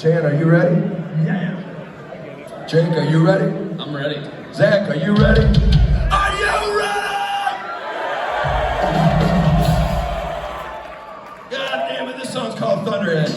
Jan, are you ready? Yeah. Jake, are you ready? I'm ready. Zach, are you ready? Are you ready? God damn it, this song's called Thunderhead.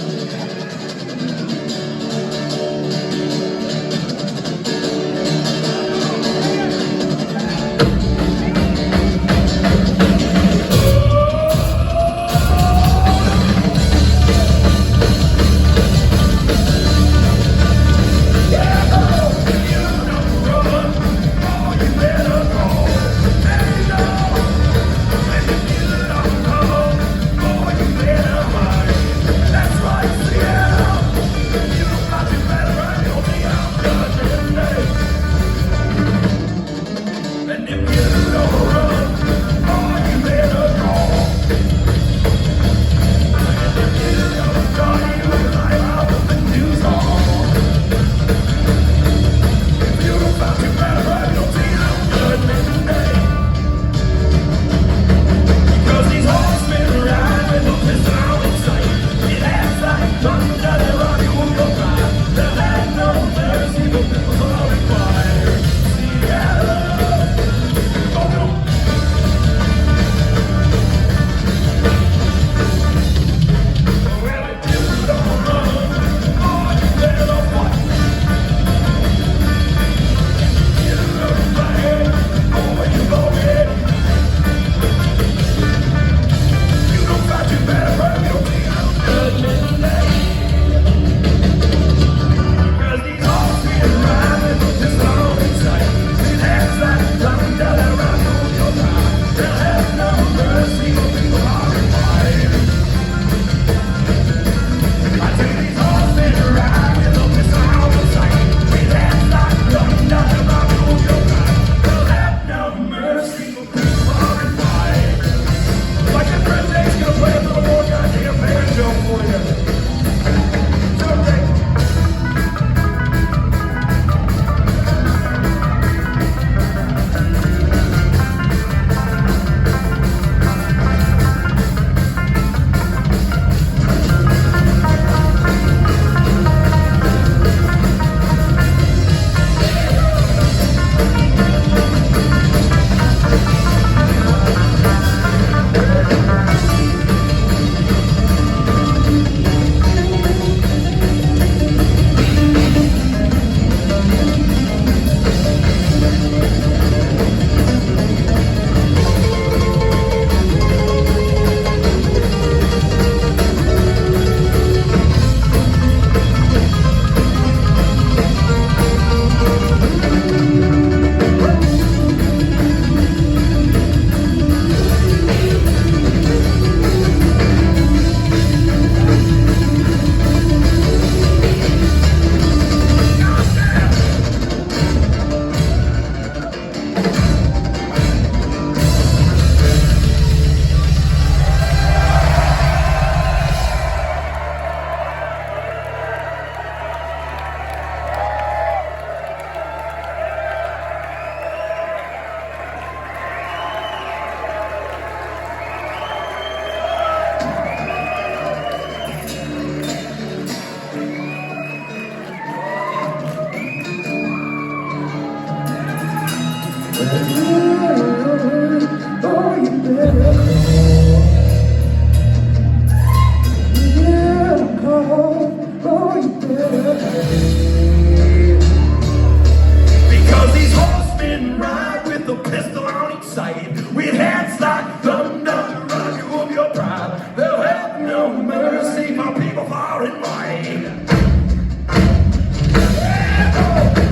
Because these horsemen ride with a pistol on each side, with hands like thunder, run you of your pride. They'll have no mercy, my people far and wide.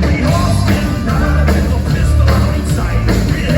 We horsemen ride with a pistol on each side, with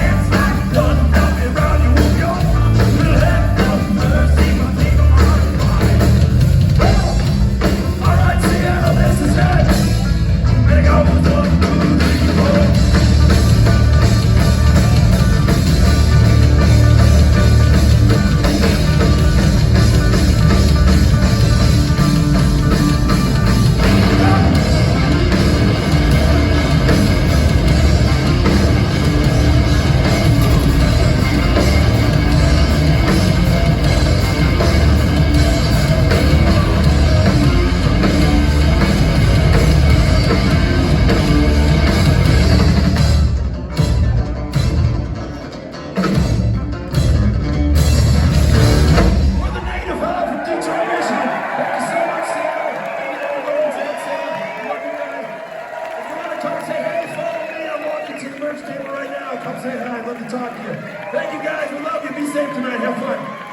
Come say hi. I'd love to talk to you. Thank you guys. We love you. Be safe tonight. Have fun.